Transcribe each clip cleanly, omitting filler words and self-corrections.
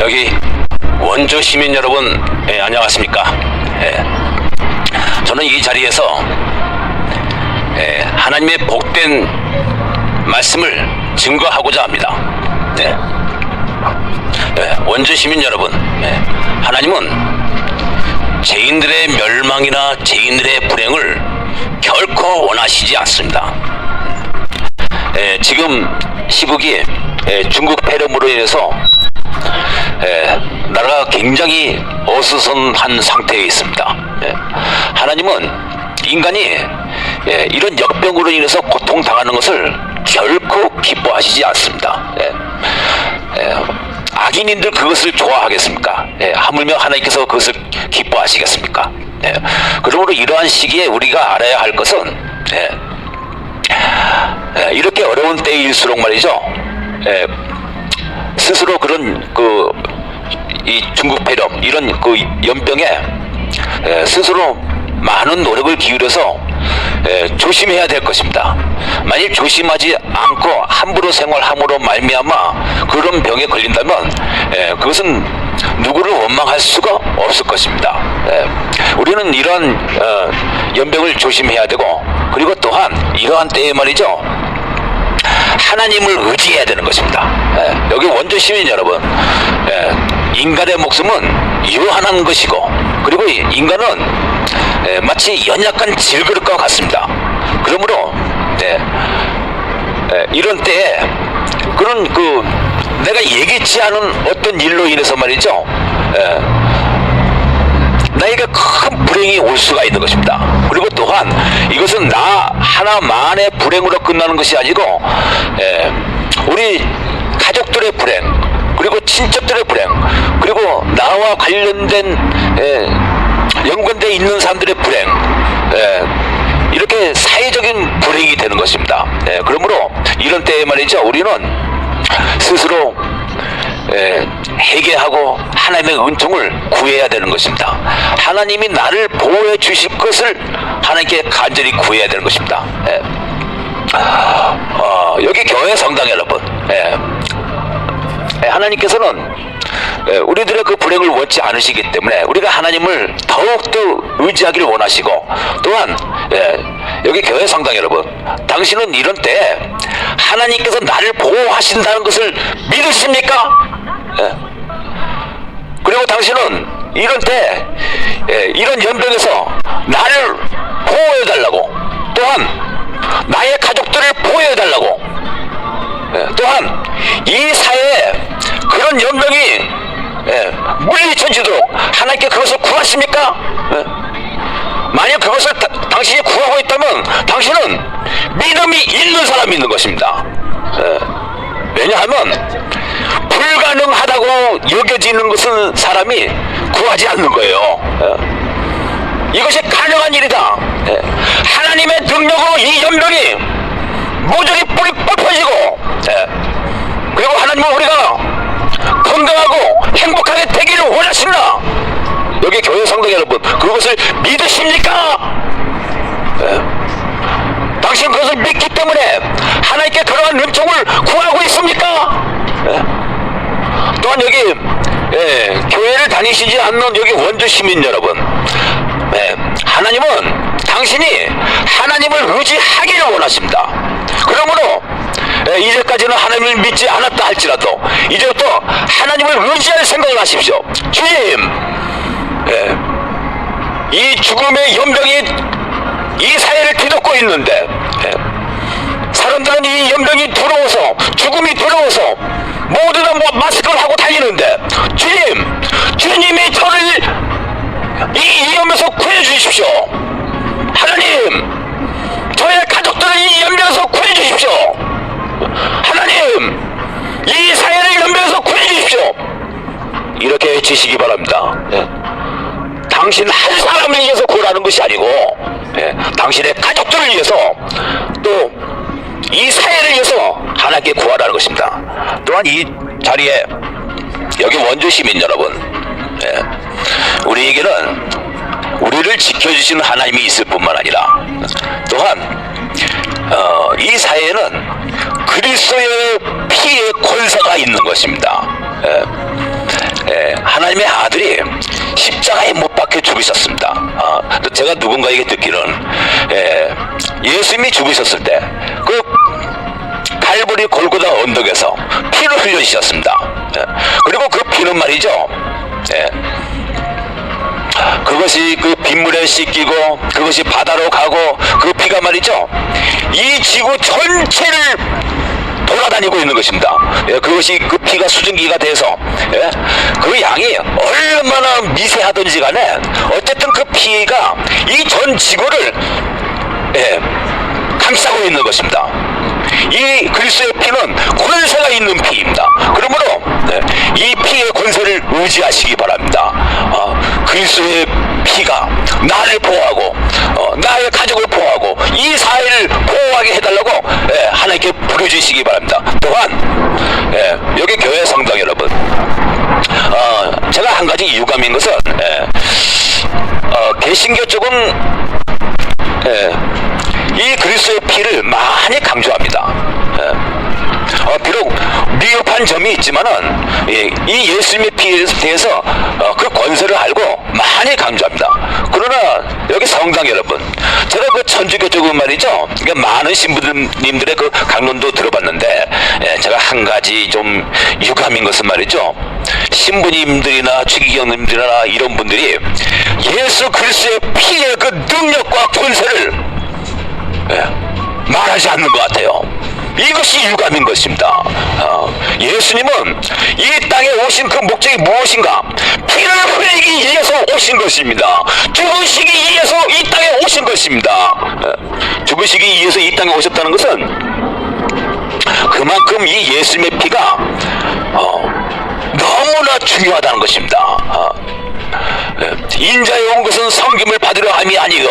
여기 원주 시민 여러분, 안녕하십니까. 저는 이 자리에서 하나님의 복된 말씀을 증거하고자 합니다. 원주 시민 여러분, 하나님은 죄인들의 멸망이나 죄인들의 불행을 결코 원하시지 않습니다. 지금 시국이 중국 폐렴으로 인해서 나라가 굉장히 어수선한 상태에 있습니다. 하나님은 인간이 이런 역병으로 인해서 고통당하는 것을 결코 기뻐하시지 않습니다. 악인인들 그것을 좋아하겠습니까? 하물며 하나님께서 그것을 기뻐하시겠습니까? 그러므로 이러한 시기에 우리가 알아야 할 것은 이렇게 어려운 때일수록 말이죠, 스스로 그런 이 중국 폐렴 이런 그 연병에 스스로 많은 노력을 기울여서 조심해야 될 것입니다. 만일 조심하지 않고 함부로 생활함으로 말미암아 그런 병에 걸린다면 그것은 누구를 원망할 수가 없을 것입니다. 우리는 이러한 연병을 조심해야 되고, 그리고 또한 이러한 때에 말이죠, 하나님을 의지해야 되는 것입니다. 여기 원주 시민 여러분, 인간의 목숨은 유한한 것이고, 그리고 인간은 마치 연약한 질그릇과 같습니다. 그러므로 이런 때에 그런 내가 예기치 않은 어떤 일로 인해서 말이죠, 나에게 큰 불행이 올 수가 있는 것입니다. 그리고 또한 이것은 나 하나만의 불행으로 끝나는 것이 아니고 우리 가족들의 불행, 그리고 친척들의 불행, 그리고 나와 관련된 연관되어 있는 사람들의 불행, 이렇게 사회적인 불행이 되는 것입니다. 그러므로 이런 때에 말이죠, 우리는 스스로 회개하고 하나님의 은총을 구해야 되는 것입니다. 하나님이 나를 보호해 주실 것을 하나님께 간절히 구해야 되는 것입니다. 여기 교회 성당 여러분, 하나님께서는 우리들의 그 불행을 원치 않으시기 때문에 우리가 하나님을 더욱더 의지하기를 원하시고, 또한 여기 교회 성당 여러분, 당신은 이런 때 하나님께서 나를 보호하신다는 것을 믿으십니까? 그리고 당신은 이런 때 이런 연병에서 나를 보호해달라고, 또한 나의 가족들을 보호해달라고, 또한 이 사회에 그런 연병이 물리쳐지도록 하나님께 그것을 구하십니까? 만약 그것을 당신이 구하고 있다면 당신은 믿음이 있는 사람이 있는 것입니다. 왜냐하면 불가능하다고 여겨지는 것은 사람이 구하지 않는 거예요. 이것이 가능한 일이다. 하나님의 능력으로 이 연병이 모조리 뿌리 뽑혀지고, 그리고 하나님은 우리가 건강하고 행복하게 되기를 원하신다. 여기 교회 성도 여러분, 그것을 믿으십니까? 당신 그것을 믿기 때문에 하나님께 그러한 은총을 구하고 있습니까? 또한 여기 교회를 다니시지 않는 여기 원주 시민 여러분, 하나님은 당신이 하나님을 의지하기를 원하십니다. 그러므로 이제까지는 하나님을 믿지 않았다 할지라도 이제부터 하나님을 의지할 생각을 하십시오. 주님, 이 죽음의 연병이 이 사회를 뒤덮고 있는데, 사람들은 이 연병이 두려워서, 죽음이 두려워서 모두 다 마스크를 하고 다니는데, 주님이 저를 이 위험에서 구해주십시오. 하나님, 저의 가족들을 이 연병에서 구해주십시오. 하나님, 이 사회를 연병에서 구해주십시오. 이렇게 외치시기 바랍니다. 당신 한 사람을 위해서 구하라는 것이 아니고, 당신의 가족들을 위해서, 또 이 사회를 위해서 하나님께 구하라는 것입니다. 또한 이 자리에 여기 원주 시민 여러분, 우리에게는 우리를 지켜주시는 하나님이 있을 뿐만 아니라, 또한 이 사회에는 그리스도의 피의 권세가 있는 것입니다. 하나님의 아들이 십자가에 못 박혀 죽으셨습니다. 제가 누군가에게 듣기는 예수님이 죽으셨을 때 그 갈보리 골고다 언덕에서 피를 흘려주셨습니다. 그리고 그 피는 말이죠, 그것이 그 빗물에 씻기고 그것이 바다로 가고 그 피가 말이죠, 이 지구 전체를 돌아다니고 있는 것입니다. 그것이 그 피가 수증기가 돼서 그 양이 얼마나 미세하든지 간에 어쨌든 그 피가 이 전 지구를 감싸고 있는 것입니다. 이 그리스도의 피는 권세가 있는 피입니다. 그러므로 이 피의 권세를 의지하시기 바랍니다. 그리스도의 피가 나를 보호하고 나의 가족을 보호하고 이 사회를 보호하게 해달라고 하나님께 부르주시기 바랍니다. 또한 여기 교회 성당 여러분, 제가 한 가지 유감인 것은 개신교 쪽은 이 그리스도의 피를 많이 강조합니다. 비록 미흡한 점이 있지만은 이 예수님의 피에 대해서 그 권세를 알고 많이 강조합니다. 그러나 여기 성당 여러분, 제가 그 천주교 쪽은 말이죠, 많은 신부님들의 그 강론도 들어봤는데 제가 한 가지 좀 유감인 것은 말이죠, 신부님들이나 추기경님들이나 이런 분들이 예수 그리스도의 피의 그 능력과 권세를 말하지 않는 것 같아요. 이것이 유감인 것입니다. 예수님은 이 땅에 오신 그 목적이 무엇인가? 피를 흘리기 위해서 오신 것입니다. 죽으시기 위해서 이 땅에 오신 것입니다. 죽으시기 위해서 이 땅에 오셨다는 것은 그만큼 이 예수님의 피가 너무나 중요하다는 것입니다. 인자에 온 것은 섬김을 받으려 함이 아니요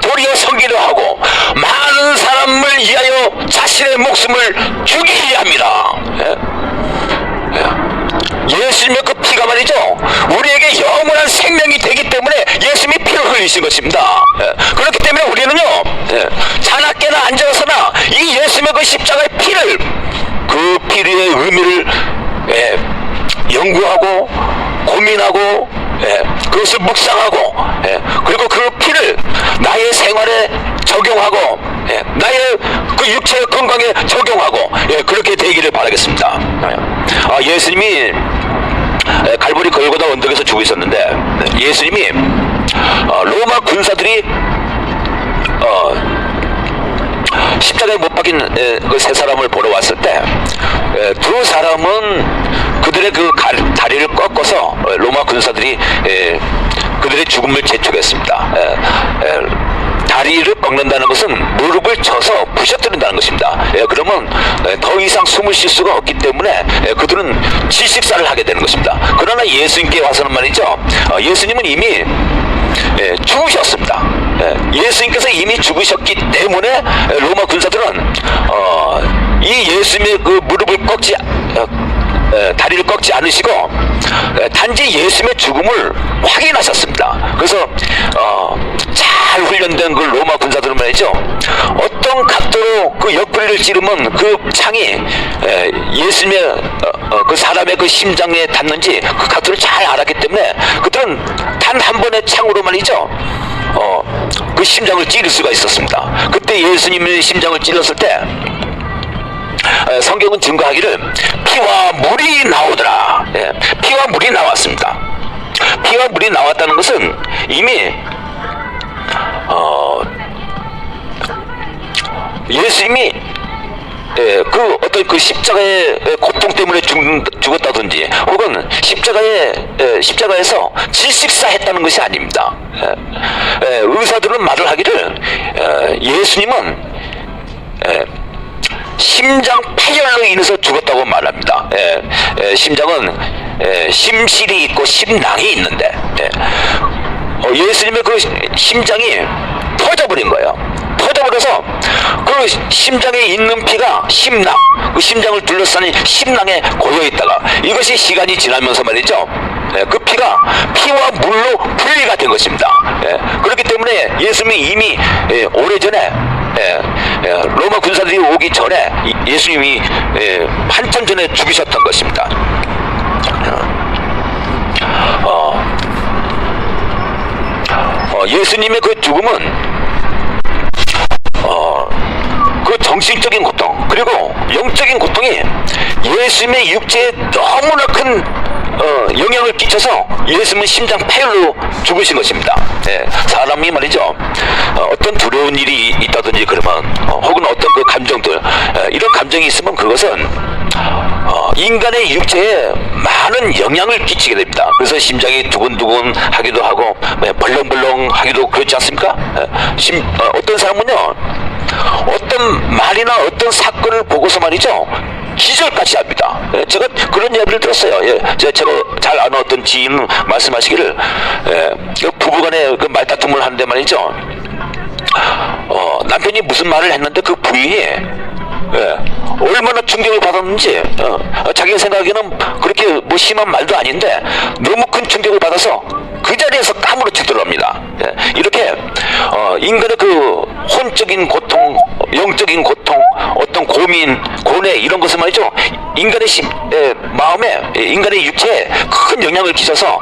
도리어 섬기려 하고 많은 사람을 위하여 자신의 목숨을 주기 위함이라. 예수님의 그 피가 말이죠, 우리에게 영원한 생명이 되기 때문에 예수님이 피를 흘리신 것입니다. 그렇기 때문에 우리는요, 자나깨나 앉아서나 이 예수님의 그 십자가의 피를, 그 피의 의미를 연구하고 고민하고 그것을 묵상하고 그리고 그 피를 나의 생활에 적용하고 나의 그 육체의 건강에 적용하고 그렇게 되기를 바라겠습니다. 예수님이 갈보리 골고다 언덕에서 죽으셨는데 예수님이 로마 군사들이 십자가에 못 박힌 그 세 사람을 보러 왔을 때 두 사람은 그들의 그 다리를 꺾어서 로마 군사들이 그들의 죽음을 재촉했습니다. 다리를 꺾는다는 것은 무릎을 쳐서 부셔뜨린다는 것입니다. 그러면 더 이상 숨을 쉴 수가 없기 때문에 그들은 질식사를 하게 되는 것입니다. 그러나 예수님께 와서는 말이죠, 예수님은 이미 죽으셨습니다. 예수님께서 이미 죽으셨기 때문에 로마 군사들은 이 예수님의 그 무릎을 꺾지 다리를 꺾지 않으시고 단지 예수님의 죽음을 확인하셨습니다. 그래서 잘 훈련된 그 로마 군사들은 말이죠, 어떤 각도로 그 옆구리를 찌르면 그 창이 예수님의 그 사람의 그 심장에 닿는지 그 각도를 잘 알았기 때문에 그들은 단 한 번의 창으로 말이죠, 그 심장을 찌를 수가 있었습니다. 그때 예수님의 심장을 찔렀을 때 성경은 증거하기를 피와 물이 나오더라. 피와 물이 나왔습니다. 피와 물이 나왔다는 것은 이미 예수님이 그 어떤 그 십자가의 고통 때문에 죽었다든지 혹은 십자가에서 질식사했다는 것이 아닙니다. 의사들은 말을 하기를 예수님은 심장 파열로 인해서 죽었다고 말합니다. 심장은 심실이 있고 심낭이 있는데 예수님의 그 심장이 터져버린 거예요. 터져버려서 그 심장에 있는 피가 심낭, 그 심장을 둘러싸는 심낭에 고여있다가 이것이 시간이 지나면서 말이죠, 그 피가 피와 물로 분리가 된 것입니다. 그렇기 때문에 예수님이 이미 오래전에 로마 군사들이 오기 전에 예수님이 한참 전에 죽으셨던 것입니다. 예수님의 그 죽음은 그 정신적인 고통 그리고 영적인 고통이 예수님의 육체에 너무나 큰 영향을 끼쳐서 예수님은 심장 파열로 죽으신 것입니다. 예, 사람이 말이죠, 어떤 두려운 일이 있다든지 그러면 혹은 어떤 그 감정들, 이런 감정이 있으면 그것은 인간의 육체에 많은 영향을 끼치게 됩니다. 그래서 심장이 두근두근 하기도 하고 벌렁벌렁 하기도 그렇지 않습니까? 어떤 사람은요, 어떤 말이나 어떤 사건을 보고서 말이죠, 기절까지 합니다. 제가 그런 이야기를 들었어요. 제가 잘 아는 어떤 지인 말씀하시기를, 부부간에 그 말다툼을 하는데 말이죠, 남편이 무슨 말을 했는데 그 부인이 얼마나 충격을 받았는지, 자기 생각에는 그렇게 뭐 심한 말도 아닌데 너무 큰 충격을 받아서 그 자리에서 까무러치더랍니다. 이렇게 인간의 그 혼적인 고통, 영적인 고통, 어떤 고민, 고뇌 이런 것은 말이죠, 인간의 마음에, 인간의 육체에 큰 영향을 끼쳐서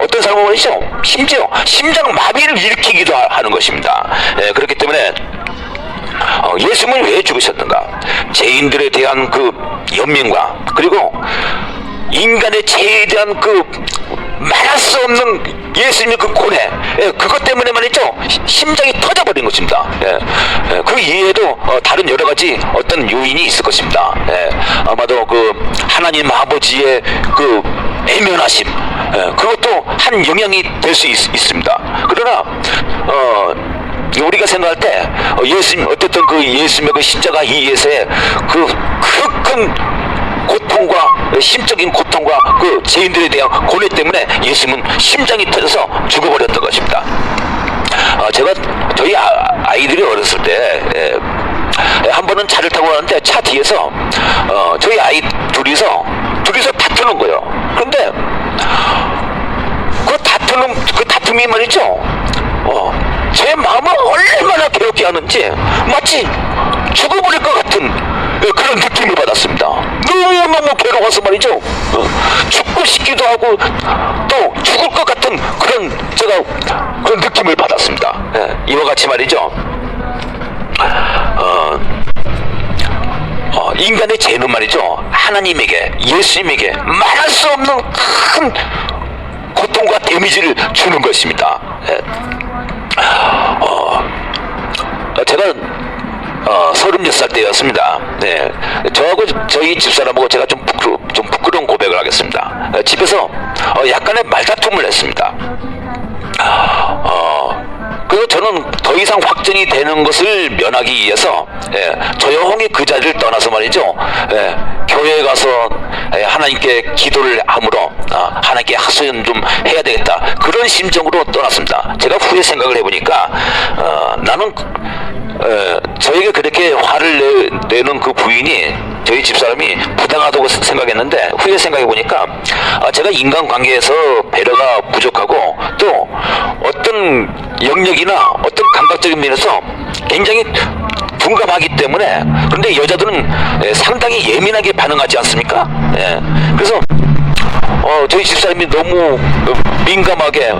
어떤 사람은 말이죠, 심지어 심장 마비를 일으키기도 하는 것입니다. 그렇기 때문에 예수님은 왜 죽으셨는가? 죄인들에 대한 그 연민과 그리고 인간의 죄에 대한 그 말할 수 없는 예수님의 그 고뇌, 그것 때문에 말이죠, 심장이 터져버린 것입니다. 그 이외에도 다른 여러 가지 어떤 요인이 있을 것입니다. 아마도 그 하나님 아버지의 그 애면하심, 그것도 한 영향이 될 수 있습니다. 그러나 우리가 생각할 때 예수님, 어쨌든 그 예수님의 그 십자가 이에서의 그 큰 고통과 심적인 고통과 그 죄인들에 대한 고뇌 때문에 예수님은 심장이 터져서 죽어버렸던 것입니다. 제가 저희 아이들이 어렸을 때 한 번은 차를 타고 가는데 차 뒤에서 저희 아이 둘이서 다투는 거예요. 그런데 그 다툼이 말이죠, 제 마음을 얼마나 괴롭게 하는지 마치 죽어버릴 것 같은 그런 느낌을 받았습니다. 너무너무 괴로워서 말이죠, 죽고 싶기도 하고 또 죽을 것 같은 제가 그런 느낌을 받았습니다. 이와 같이 말이죠, 인간의 죄는 말이죠, 하나님에게, 예수님에게 말할 수 없는 큰 고통과 데미지를 주는 것입니다. 제가 36살 때였습니다. 저하고 저희 집사람하고 제가 좀 부끄러운 고백을 하겠습니다. 집에서 약간의 말다툼을 했습니다. 그래서 저는 더 이상 확정이 되는 것을 면하기 위해서 조용히 그 자리를 떠나서 말이죠, 교회에 가서 하나님께 기도를 함으로 하나님께 하소연 좀 해야 되겠다, 그런 심정으로 떠났습니다. 제가 후에 생각을 해보니까 나는 저에게 그렇게 화를 내는 그 부인이, 저희 집사람이 부당하다고 생각했는데 후에 생각해보니까 제가 인간관계에서 배려가 부족하고 또 어떤 영역이나 어떤 감각적인 면에서 굉장히 둔감하기 때문에, 그런데 여자들은 상당히 예민하게 반응하지 않습니까? 그래서 저희 집사람이 너무 민감하게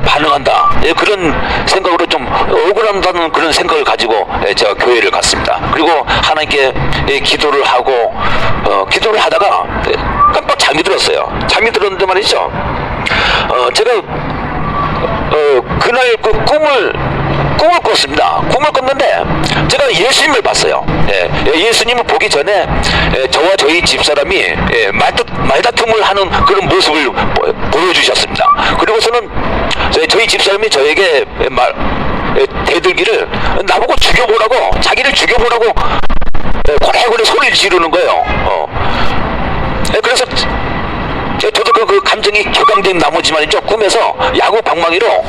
반응한다, 그런 생각으로 좀 억울한다는 그런 생각을 가지고 제가 교회를 갔습니다. 그리고 하나님께 기도를 하고 기도를 하다가 깜빡 잠이 들었어요. 잠이 들었는데 말이죠, 제가 그날 그 꿈을 꿨습니다. 꿈을 꿨는데 제가 예수님을 봤어요. 예수님을 보기 전에 저와 저희 집사람이 말다툼을 하는 그런 모습을 보여주셨습니다. 그리고서는 저희 집사람이 저에게 대들기를, 나보고 죽여보라고, 자기를 죽여보라고 고래고래 소리를 지르는 거예요. 그래서 저도 그 감정이 격앙된 나머지 말이죠, 꿈에서 야구 방망이로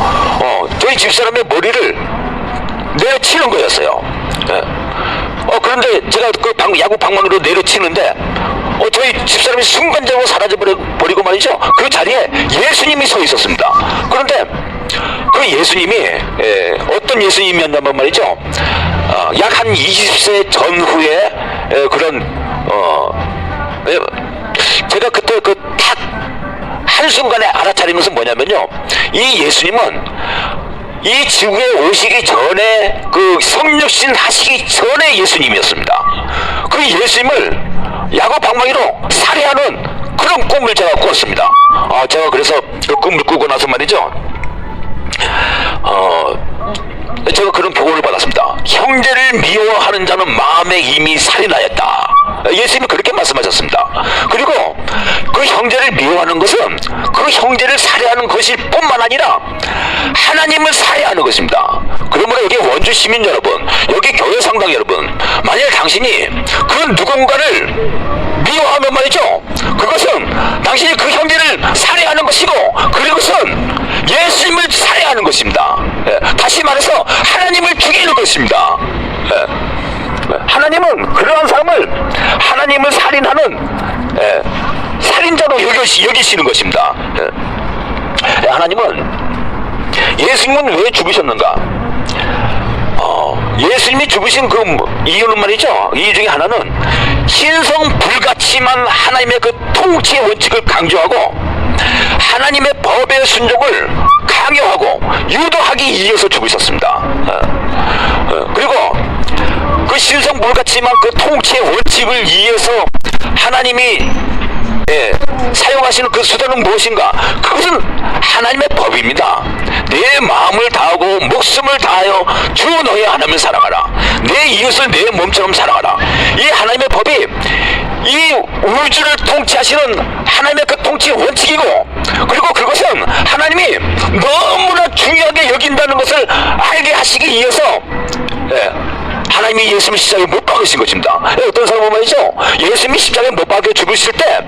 저희 집사람의 머리를 내려치는 거였어요. 그런데 제가 그 야구 방망이로 내려치는데 저희 집사람이 순간적으로 사라져버리고 말이죠, 그 자리에 예수님이 서 있었습니다. 그런데 그 예수님이 어떤 예수님이었냐면 말이죠, 약 한 20세 전후에 그런 제가 그때 그 탁 한순간에 알아차린 것은 뭐냐면요, 이 예수님은 이 지구에 오시기 전에, 그 성육신 하시기 전에 예수님이었습니다. 그 예수님을 야곱 방망이로 살해하는 그런 꿈을 제가 꿨습니다. 제가 그래서 그 꿈을 꾸고 나서 말이죠, 제가 그런 교훈을 받았습니다. 형제를 미워하는 자는 마음에 이미 살인하였다. 예수님이 그렇게 말씀하셨습니다. 그리고 그 형제를 미워하는 것은 그 형제를 살해하는 것일 뿐만 아니라 하나님을 살해하는 것입니다. 그러므로 여기 원주 시민 여러분, 여기 교회 상당 여러분, 만약 당신이 그 누군가를 미워하면 말이죠, 그것은 당신이 그 형제를 살해하는 것이고, 그것은 예수님을 살해하는 것입니다. 다시 말해서 하나님을 죽이는 것입니다. 하나님은 그러한 사람을 하나님을 살인하는 살인자로 여기시는 것입니다. 하나님은 예수님은 왜 죽으셨는가? 예수님이 죽으신 그 이유는 말이죠, 이유 중에 하나는 신성 불가침한 하나님의 그 통치의 원칙을 강조하고 하나님의 법의 순종을 강요하고 유도하기 위해서 죽으셨습니다. 그리고 그 신성 불가침한 그 통치의 원칙을 위해서 하나님이 사용하시는 그 수단은 무엇인가? 그것은 하나님의 법입니다. 내 마음을 다하고 목숨을 다하여 주 너의 하나님을 사랑하라. 내 이웃을 내 몸처럼 사랑하라. 이 하나님의 법이 이 우주를 통치하시는 하나님의 그 통치 원칙이고, 그리고 그것은 하나님이 너무나 중요하게 여긴다는 것을 알게 하시기 위해서 하나님이 예수님을 십자가에 못 박으신 것입니다. 어떤 사람은 말이죠, 예수님이 십자가에 못 박혀 죽으실 때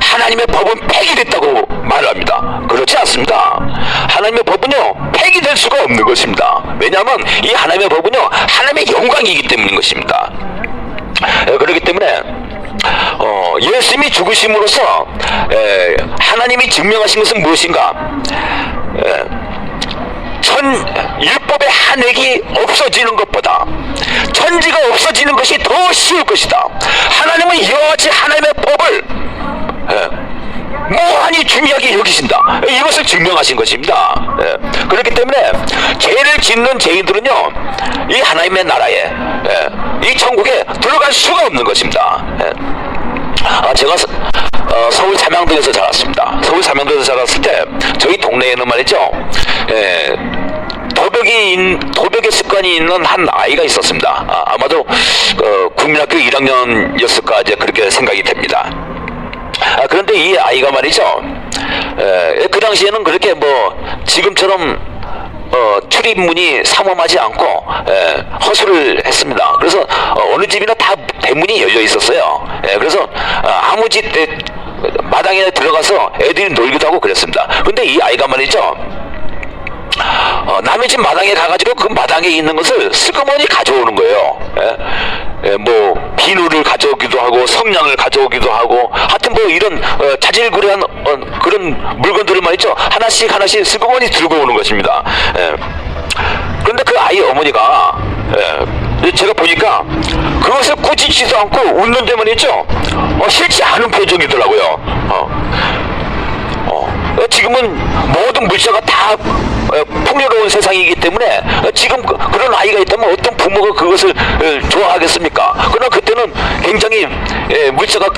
하나님의 법은 폐기됐다고 말을 합니다. 그렇지 않습니다. 하나님의 법은요, 폐기될 수가 없는 것입니다. 왜냐하면 이 하나님의 법은요, 하나님의 영광이기 때문인 것입니다. 그렇기 때문에 예수님이 죽으심으로써 하나님이 증명하신 것은 무엇인가? 율법의 한획이 없어지는 것보다 천지가 없어지는 것이 더 쉬울 것이다. 하나님은 이와 같이 하나님의 법을 무한히 중요하게 여기신다. 이것을 증명하신 것입니다. 그렇기 때문에 죄를 짓는 죄인들은요, 이 하나님의 나라에, 이 천국에 들어갈 수가 없는 것입니다. 제가 서울 삼양동에서 자랐습니다. 서울 삼양동에서 자랐을 때 저희 동네에는 말이죠, 도벽의 습관이 있는 한 아이가 있었습니다. 아마도 국민학교 1학년이었을까 이제 그렇게 생각이 됩니다. 그런데 이 아이가 말이죠, 그 당시에는 그렇게 뭐 지금처럼 출입문이 삼엄하지 않고 허술을 했습니다. 그래서 어느 집이나 다 대문이 열려 있었어요. 그래서 아무 집 마당에 들어가서 애들이 놀기도 하고 그랬습니다. 근데 이 아이가 말이죠, 남의 집 마당에 가가지고 그 마당에 있는 것을 슬그머니 가져오는 거예요. 뭐 비누를 가져오기도 하고 성냥을 가져오기도 하고, 하여튼 뭐 이런 자질구레한 그런 물건들을 말이죠, 하나씩 슬그머니 들고 오는 것입니다. 그런데 그 아이 어머니가 제가 보니까 그것을 꾸짖지도 않고 웃는데 말이죠, 싫지 않은 표정이더라고요. 지금은 모든 물자가 다 풍요로운 세상이기 때문에 지금 그런 아이가 있다면 어떤 부모가 그것을 좋아하겠습니까? 그러나 그때는 굉장히 물자가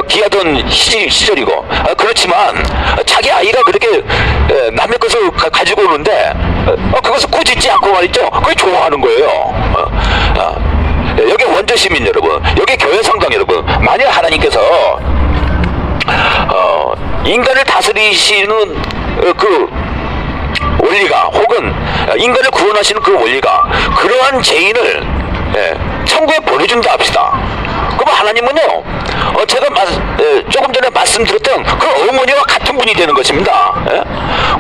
귀하던 시절이고, 그렇지만 자기 아이가 그렇게 남의 것을 가지고 오는데 그것을 꾸짖지 않고 말이죠, 그걸 좋아하는 거예요. 여기 원주 시민 여러분, 여기 교회 성당 여러분, 만약 하나님께서 인간을 다스리시는 그 원리가, 혹은 인간을 구원하시는 그 원리가 그러한 죄인을 천국에 보내준다 합시다. 그럼 하나님은요, 제가 조금 전에 말씀드렸던 그 어머니와 같은 분이 되는 것입니다.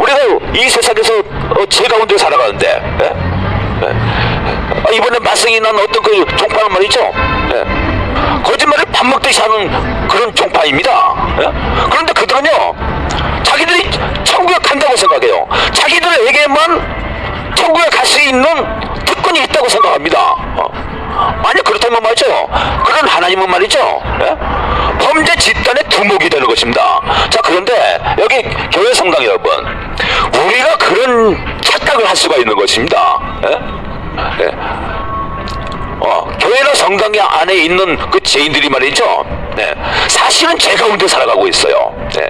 우리가 이 세상에서 죄 가운데 살아가는데 이번에 말썽이 난 어떤 그 종파는 말이죠, 거짓말을 밥 먹듯이 하는 그런 종파입니다. 그런데 그들은요, 자기들이 천국에 간다고 생각해요. 자기들에게만 천국에 갈 수 있는 특권이 있다고 생각합니다. 만약 그렇다면 말이죠, 그런 하나님은 말이죠, 범죄 집단의 두목이 되는 것입니다. 자, 그런데 여기 교회 성당 여러분, 우리가 그런 착각을 할 수가 있는 것입니다. 예? 예. 교회나 성당 안에 있는 그 죄인들이 말이죠, 네, 사실은 죄 가운데 살아가고 있어요. 네.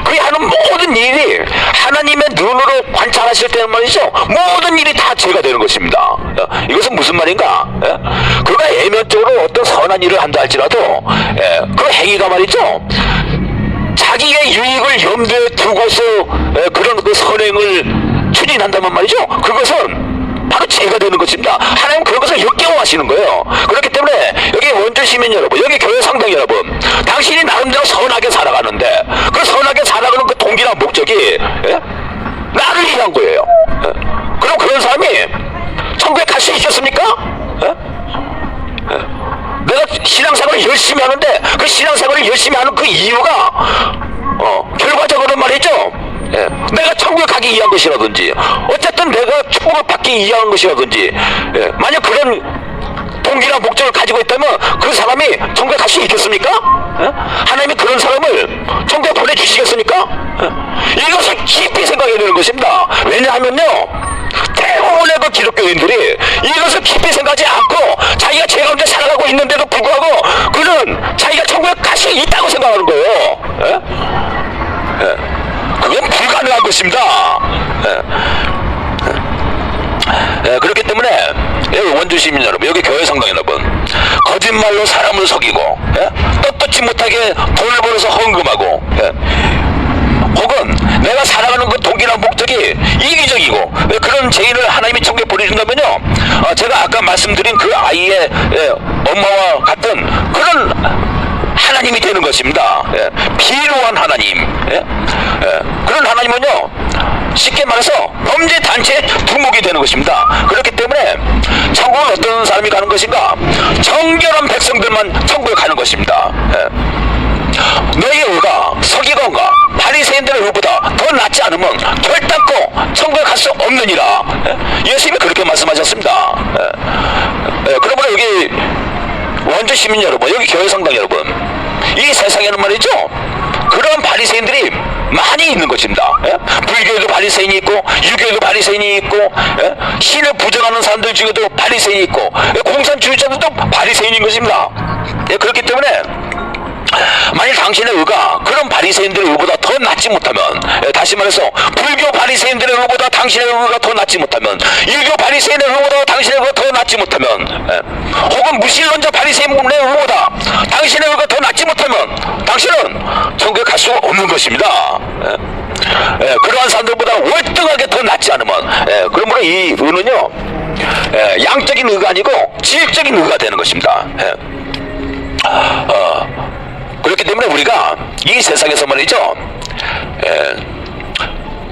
그게 하는 모든 일이 하나님의 눈으로 관찰하실 때는 말이죠, 모든 일이 다 죄가 되는 것입니다. 이것은 무슨 말인가? 그가 외면적으로 어떤 선한 일을 한다 할지라도 그 행위가 말이죠, 자기의 유익을 염두에 두고서 그런 그 선행을 추진한다면 말이죠, 그것은 바로 죄가 되는 것입니다. 하나님 그런 것을 역겨워하시는 거예요. 그렇기 때문에 여기 원주 시민 여러분, 여기 교회 성당 여러분, 당신이 나름대로 선하게 살아가는데 그 선하게 살아가는 그 동기나 목적이 나를 위한 거예요. 그럼 그런 사람이 천국에 갈 수 있겠습니까? 내가 신앙생활을 열심히 하는데 그 신앙생활을 열심히 하는 그 이유가 결과적으로는 말이죠, 내가 천국에 가기 위한 것이라든지 어쨌든 내가 축복을 받기 위한 것이라든지, 만약 그런 동기나 목적을 가지고 있다면 그 사람이 천국에 갈 수 있겠습니까? 하나님이 그런 사람을 천국에 보내주시겠습니까? 이것을 깊이 생각해야 되는 것입니다. 왜냐하면요, 대부분의 그 기독교인들이 이것을 깊이 생각하지 않고 자기가 죄 가운데 살아가고 있는데도 불구하고 그는 자기가 천국에 갈 수 있다고 생각하는 거예요. 그건 불가능한 것입니다. 그렇기 때문에 원주 시민 여러분, 여기 교회 성당 여러분, 거짓말로 사람을 속이고 떳떳지 못하게 돈을 벌어서 헌금하고 혹은 내가 살아가는 그 동기나 목적이 이기적이고 그런 죄인을 하나님이 천국에 보내준다면요, 제가 아까 말씀드린 그 아이의 엄마와 같은 그런 하나님이 되는 것입니다. 비루한 하나님. 그런 하나님은요, 쉽게 말해서 범죄 단체의 두목이 되는 것입니다. 그렇기 때문에 천국은 어떤 사람이 가는 것인가? 정결한 백성들만 천국에 가는 것입니다. 너희 의가 서기관과 바리새인들의 의보다 더 낫지 않으면 결단코 천국에 갈 수 없느니라. 예수님이 그렇게 말씀하셨습니다. 그러므로 여기 원주 시민 여러분, 여기 교회 성당 여러분, 이 세상에는 말이죠, 그런 바리새인들이 많이 있는 것입니다. 불교에도 바리새인이 있고 유교에도 바리새인이 있고 신을 부정하는 사람들 중에도 바리새인이 있고 공산주의자들도 바리새인인 것입니다. 그렇기 때문에 만일 당신의 의가 그런 바리새인들의 의보다 더 낫지 못하면, 다시 말해서 불교 바리새인들의 의보다 당신의 의가 더 낫지 못하면, 유교 바리새인의 의보다 당신의 의가 더 낫지 못하면, 혹은 무신론자 바리새인의 의보다 당신의 의가 더 낫지 못하면 당신은 천국에 갈 수가 없는 것입니다. 그러한 사람들보다 월등하게 더 낫지 않으면, 그러므로 이 의는요, 양적인 의가 아니고 질적인 의가 되는 것입니다. 그렇기 때문에 우리가 이 세상에서 말이죠,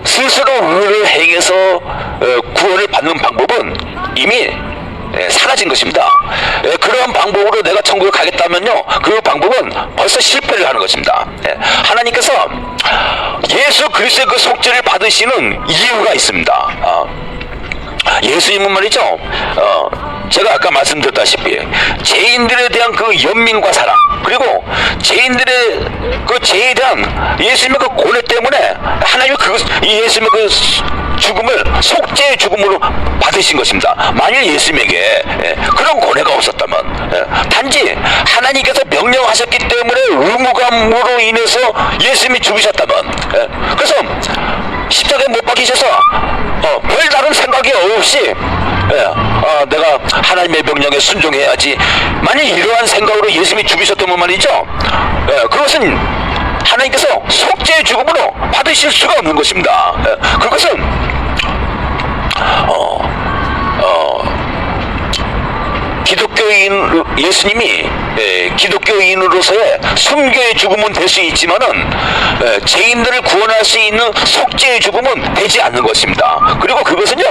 스스로 의를 행해서 구원을 받는 방법은 이미 사라진 것입니다. 그런 방법으로 내가 천국에 가겠다면요, 그 방법은 벌써 실패를 하는 것입니다. 하나님께서 예수 그리스도의 그 속죄를 받으시는 이유가 있습니다. 예수님은 말이죠, 제가 아까 말씀드렸다시피 죄인들에 대한 그 연민과 사랑, 그리고 죄인들의 그 죄에 대한 예수님의 그 고뇌 때문에 하나님이 이 예수님의 그 죽음을 속죄의 죽음으로 받으신 것입니다. 만일 예수님에게 그런 고뇌가 없었다면, 단지 하나님께서 명령하셨기 때문에 의무감으로 인해서 예수님이 죽으셨다면, 그래서 십자가에 못 박히셔서 별다른 생각이 없이 내가 하나님의 명령에 순종해야지, 만약 이러한 생각으로 예수님이 죽으셨다면 말이죠, 그것은 하나님께서 속죄의 죽음으로 받으실 수가 없는 것입니다. 그것은 기독교인 예수님이 기독교인으로서의 순교의 죽음은 될 수 있지만은 죄인들을 구원할 수 있는 속죄의 죽음은 되지 않는 것입니다. 그리고 그것은요,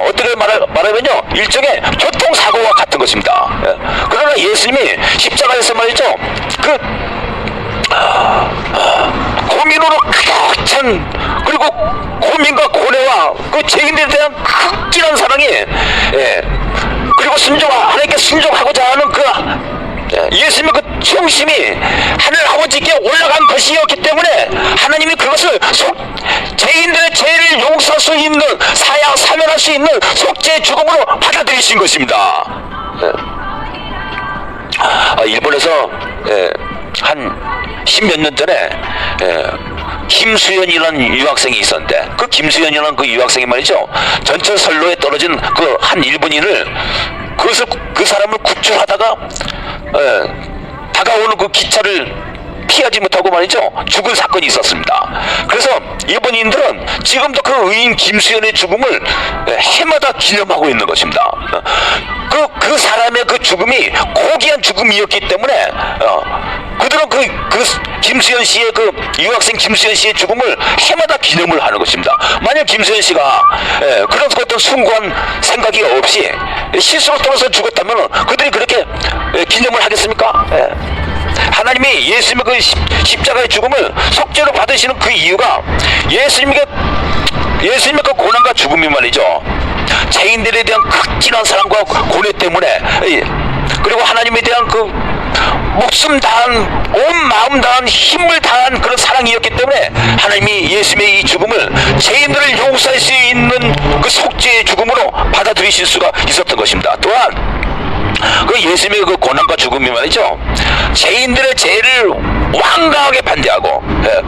어떻게 말하면요, 일종의 교통사고와 같은 것입니다. 그러나 예수님이 십자가에서 말이죠, 그 고민으로 가득 찬, 그리고 고민과 고뇌와 그 죄인들에 대한 극진한 사랑이, 그리고 하나님께 순종하고자 하는 그 예수님의 그 중심이 하늘 아버지께 올라간 것이었기 때문에 하나님이 그것을 죄인들의 죄를 용서할 수 있는, 사면할 수 있는 속죄의 죽음으로 받아들이신 것입니다. 일본에서 한 10몇 년 전에 김수현이라는 유학생이 있었는데, 그 김수현이라는 그 유학생이 말이죠, 전철 선로에 떨어진 그 한 일본인을, 그 사람을 구출하다가 다가오는 그 기차를 피하지 못하고 말이죠, 죽은 사건이 있었습니다. 그래서 일본인들은 지금도 그 의인 김수현의 죽음을 해마다 기념하고 있는 것입니다. 그 사람의 그 죽음이 고귀한 죽음이었기 때문에 그들은 그 김수현 씨의, 그 유학생 김수현 씨의 죽음을 해마다 기념을 하는 것입니다. 만약 김수현 씨가 그런 어떤 숭고한 생각이 없이 실수로 떨어져 죽었다면 그들이 그렇게 기념을 하겠습니까? 하나님이 예수님의 그 십자가의 죽음을 속죄로 받으시는 그 이유가, 예수님의 그 고난과 죽음이 말이죠, 죄인들에 대한 극진한 사랑과 고뇌 때문에, 그리고 하나님에 대한 그 목숨 다한, 온 마음 다한, 힘을 다한 그런 사랑이었기 때문에 하나님이 예수님의 이 죽음을 죄인들을 용서할 수 있는 그 속죄의 죽음으로 받아들이실 수가 있었던 것입니다. 또한 그 예수님의 그 고난과 죽음이 말이죠, 죄인들의 죄를 완강하게 반대하고,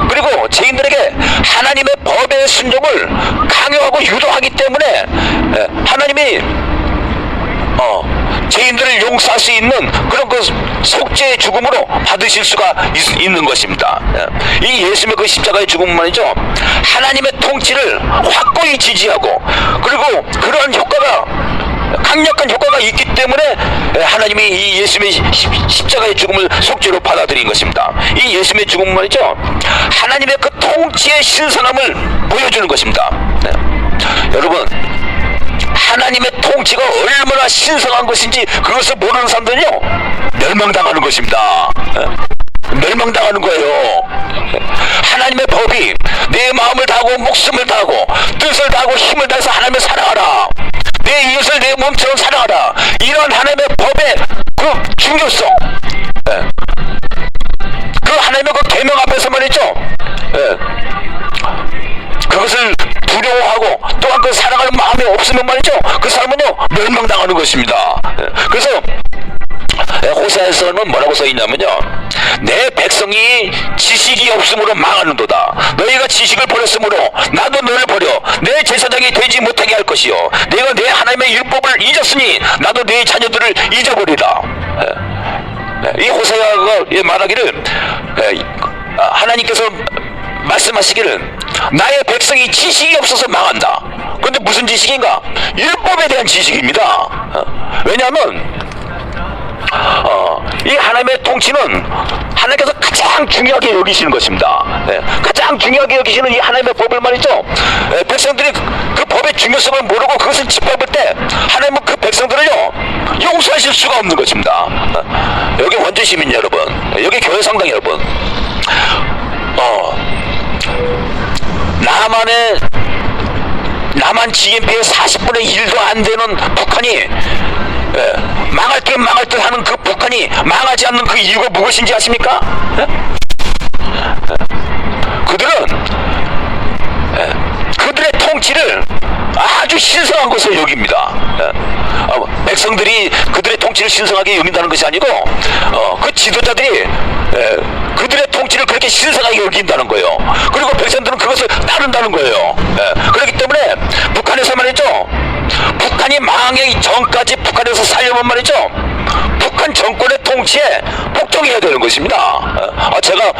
그리고 죄인들에게 하나님의 법의 순종을 강요하고 유도하기 때문에 하나님이 죄인들을 용서할 수 있는 그런 그 속죄의 죽음으로 받으실 수가 있는 것입니다. 이 예수님의 그 십자가의 죽음 말이죠, 하나님의 통치를 확고히 지지하고, 그리고 그러한 강력한 효과가 있기 때문에 하나님이 이 예수님의 십자가의 죽음을 속죄로 받아들인 것입니다. 이 예수님의 죽음 말이죠, 하나님의 그 통치의 신선함을 보여주는 것입니다. 여러분, 하나님의 통치가 얼마나 신성한 것인지 그것을 모르는 사람들은요, 멸망당하는 것입니다. 멸망당하는 거예요. 하나님의 법이 내 마음을 다하고 목숨을 다하고 뜻을 다하고 힘을 다해서 하나님을 사랑하라, 내 이웃을 내 몸처럼 사랑하라, 이런 하나님의 법의 그 중요성, 그 하나님의 그 계명 앞에서 말이죠, 그것을 두려워하고 또한 그 사랑하는 마음이 없으면 말이죠, 그 사람은요 멸망당하는 것입니다. 그래서 호세아에서는 뭐라고 써있냐면요, 내 백성이 지식이 없으므로 망하는도다. 너희가 지식을 버렸으므로 나도 너를 버려 내 제사장이 되지 못하게 할 것이요, 내가 내 하나님의 율법을 잊었으니 나도 내 자녀들을 잊어버리라. 이 호세아가 말하기를, 하나님께서 말씀하시기를 나의 백성이 지식이 없어서 망한다. 그런데 무슨 지식인가? 율법에 대한 지식입니다. 왜냐하면 이 하나님의 통치는 하나님께서 가장 중요하게 여기시는 것입니다. 가장 중요하게 여기시는 이 하나님의 법을 말이죠, 백성들이 그 법의 중요성을 모르고 그것을 짓밟을 때 하나님은 그 백성들을요 용서하실 수가 없는 것입니다. 여기 원주 시민 여러분, 여기 교회 성당 여러분, 남한 GNP의 40분의 1도 안 되는 북한이 망할 듯 하는 그 북한이 망하지 않는 그 이유가 무엇인지 아십니까? 그들의 통치를 아주 신성한 것으로 여깁니다. 백성들이 그들의 통치를 신성하게 여긴다는 것이 아니고 그 지도자들이 그들의 통치를 그렇게 신성하게 여긴다는 거예요. 그리고 백성들은 그것을 따른다는 거예요. 그렇기 때문에 북한에서 말이죠, 북한이 망하기 전까지 북한에서 살려면 말이죠, 북한 정권의 통치에 복종해야 되는 것입니다. 제가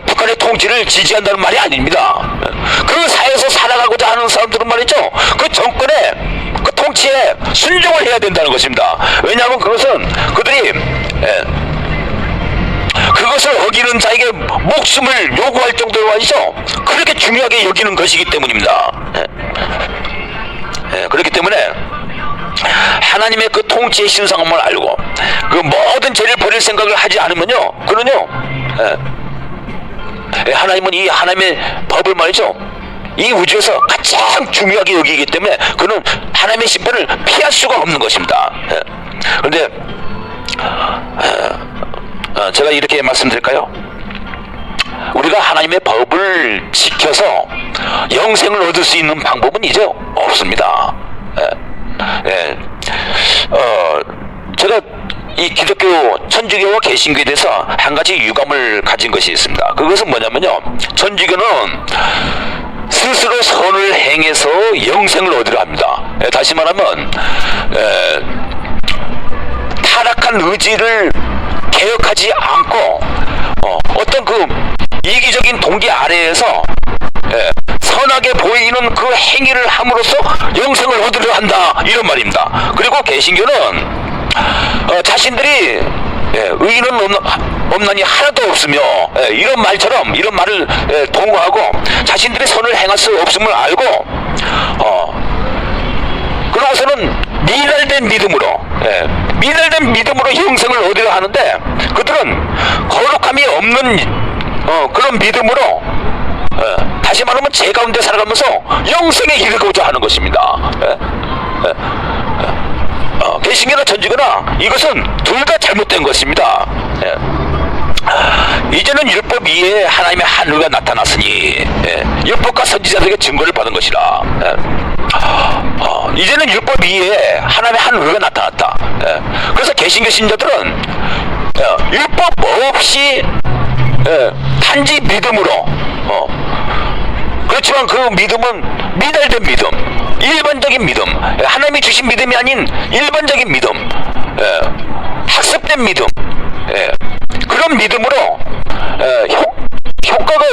북한의 통치를 지지한다는 말이 아닙니다. 그 사회에서 살아가고자 하는 사람들은 말이죠, 그 정권의 그 통치에 순종을 해야 된다는 것입니다. 왜냐하면 그것은 그들이 그것을 어기는 자에게 목숨을 요구할 정도로 말이죠, 그렇게 중요하게 여기는 것이기 때문입니다. 그렇기 때문에 하나님의 그 통치의 신성함을 알고 그 모든 죄를 버릴 생각을 하지 않으면요, 그는요, 하나님은 이 하나님의 법을 말이죠, 이 우주에서 가장 중요하게 여기기 때문에 그는 하나님의 심판을 피할 수가 없는 것입니다. 그런데 제가 이렇게 말씀드릴까요? 우리가 하나님의 법을 지켜서 영생을 얻을 수 있는 방법은 이제 없습니다. 제가 이 기독교, 천주교와 개신교에 대해서 한 가지 유감을 가진 것이 있습니다. 그것은 뭐냐면요, 천주교는 스스로 선을 행해서 영생을 얻으려 합니다. 다시 말하면 타락한 의지를 개혁하지 않고 어떤 그 이기적인 동기 아래에서 선하게 보이는 그 행위를 함으로써 영생을 얻으려 한다, 이런 말입니다. 그리고 개신교는 자신들이 의인은 없나니 하나도 없으며, 이런 말처럼, 이런 말을 동의하고 자신들이 선을 행할 수 없음을 알고 그러고서는 미랄된 믿음으로 영생을 얻으려 하는데, 그들은 거룩함이 없는 그런 믿음으로 다시 말하면 죄 가운데 살아가면서 영생에 이르고자 하는 것입니다. 개신교나 천주교나 이것은 둘 다 잘못된 것입니다. 이제는 율법 이외에 하나님의 한 의가 나타났으니 율법과 선지자들에게 증거를 받은 것이라. 이제는 율법 이외에 하나님의 한 의가 나타났다. 그래서 개신교 신자들은 율법 없이 단지 믿음으로, 그렇지만 그 믿음은 미달된 믿음, 일반적인 믿음, 하나님이 주신 믿음이 아닌 일반적인 믿음, 학습된 믿음, 그런 믿음으로 효과가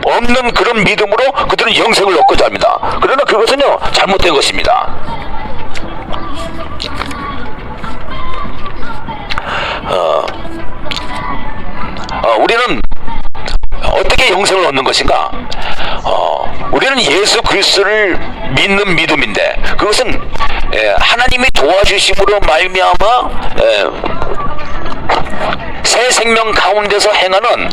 없는 그런 믿음으로 그들은 영생을 얻고자 합니다. 그러나 그것은요, 잘못된 것입니다. 우리는 어떻게 영생을 얻는 것인가? 우리는 예수 그리스도를 믿는 믿음인데, 그것은 하나님이 도와주심으로 말미암아 새 생명 가운데서 행하는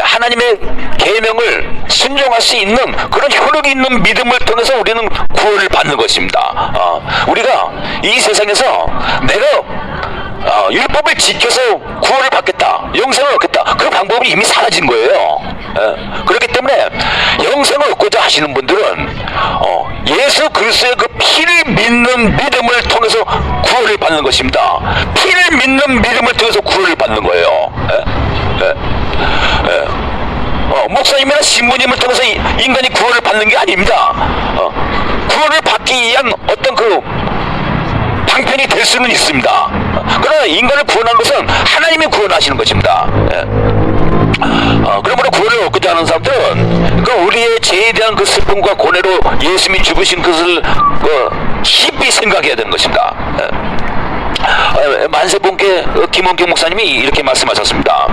하나님의 계명을 순종할 수 있는 그런 효력이 있는 믿음을 통해서 우리는 구원을 받는 것입니다. 우리가 이 세상에서 내가 율법을 지켜서 구원을 받겠다, 영생을 얻겠다, 그 방법이 이미 사라진 거예요. 그렇기 때문에 영생을 얻고자 하시는 분들은 예수 그리스도의 그 피를 믿는 믿음을 통해서 구원을 받는 것입니다. 피를 믿는 믿음을 통해서 구원을 받는 거예요. 목사님이나 신부님을 통해서 인간이 구원을 받는 게 아닙니다. 구원을 받기 위한 어떤 그 방편이 될 수는 있습니다. 그러나 인간을 구원한 것은 하나님이 구원하시는 것입니다. 그러므로 구원을 얻고자 하는 사람들은 그 우리의 죄에 대한 그 슬픔과 고뇌로 예수님이 죽으신 것을 깊이 생각해야 되는 것입니다. 만세본께 김원경 목사님이 이렇게 말씀하셨습니다.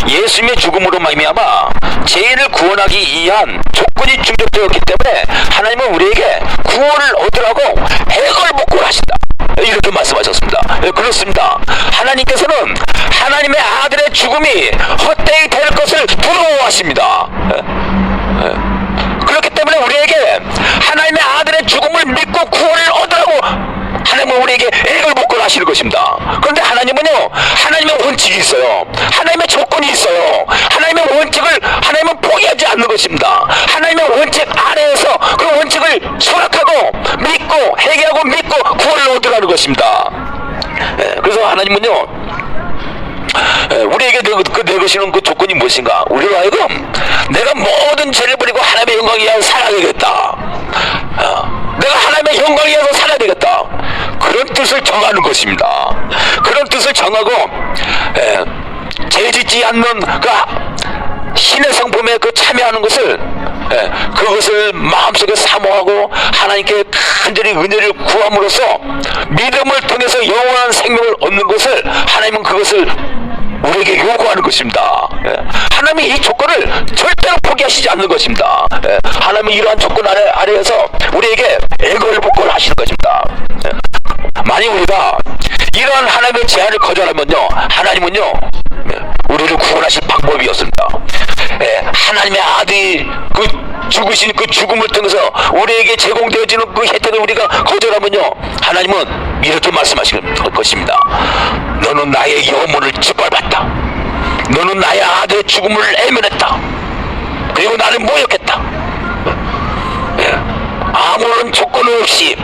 예수님의 죽음으로 말미암아 죄인을 구원하기 위한 조건이 충족되었기 때문에 하나님은 우리에게 구원을 얻으라고 해걸복구를 하신다, 이렇게 말씀하셨습니다. 그렇습니다. 하나님께서는 하나님의 아들의 죽음이 헛되이 될 것을 두려워하십니다. 그렇기 때문에 우리에게 하나님의 아들의 죽음을 믿고 구원을 얻으라고 하나님은 우리에게 애걸복걸을 하시는 것입니다. 그런데 하나님은요, 하나님의 원칙이 있어요. 하나님의 조건이 있어요. 하나님의 원칙을 하나님은 포기하지 않는 것입니다. 하나님의 원칙 아래에서 그 원칙을 수락하고 믿고 회개하고 믿고 구원을 얻으라는 것입니다. 그래서 하나님은요, 우리에게 내거시는 그 조건이 무엇인가? 우리로 하여금 내가 모든 죄를 버리고 하나님의 영광을 위하여 살아야 되겠다, 내가 하나님의 영광을 위해서 살아야 되겠다, 그런 뜻을 정하는 것입니다. 그런 뜻을 정하고 죄 짓지 않는 그 신의 성품에 그 참여하는 것을, 그것을 마음속에 사모하고 하나님께 간절히 은혜를 구함으로써 믿음을 통해서 영원한 생명을 얻는 것을 하나님은 그것을 우리에게 요구하는 것입니다. 하나님이 이 조건을 절대로 포기하시지 않는 것입니다. 하나님은 이러한 조건 아래에서 우리에게 애걸복걸을 하시는 것입니다. 만약 우리가 이러한 하나님의 제안을 거절하면요, 하나님은요, 우리를 구원하실 방법이 없습니다. 하나님의 아들이 그 죽으신 그 죽음을 통해서 우리에게 제공되어지는 그 혜택을 우리가 거절하면요, 하나님은 이렇게 말씀하실 것입니다. 너는 나의 영혼을 짓밟았다. 너는 나의 아들의 죽음을 애면했다. 그리고 나는 모욕했다. 아무런 조건 없이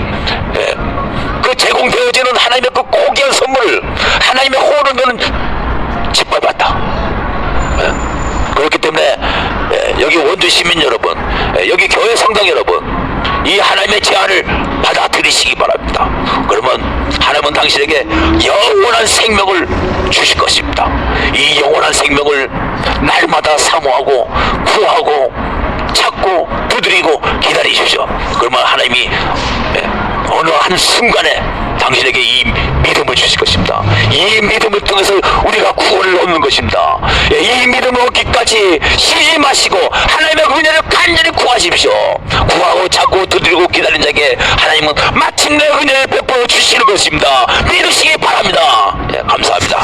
그 제공되어지는 하나님의 그 고귀한 선물을, 하나님의 호를 너는 짓밟았다. 그렇기 때문에 여기 원주 시민 여러분, 여기 교회 성당 여러분, 이 하나님의 제안을 받아들이시기 바랍니다. 그러면 하나님은 당신에게 영원한 생명을 주실 것입니다. 이 영원한 생명을 날마다 사모하고 구하고 찾고 두드리고 기다리십시오. 그러면 하나님이 어느 한 순간에 당신에게 이 믿음을 주실 것입니다. 이 믿음을 통해서 우리가 구원을 얻는 것입니다. 이 믿음을 얻기까지 쉬지 마시고 하나님의 은혜를 간절히 구하십시오. 구하고 찾고 두드리고 기다린 자에게 하나님은 마침내 은혜를 베풀어 주시는 것입니다. 믿으시기 바랍니다. 감사합니다.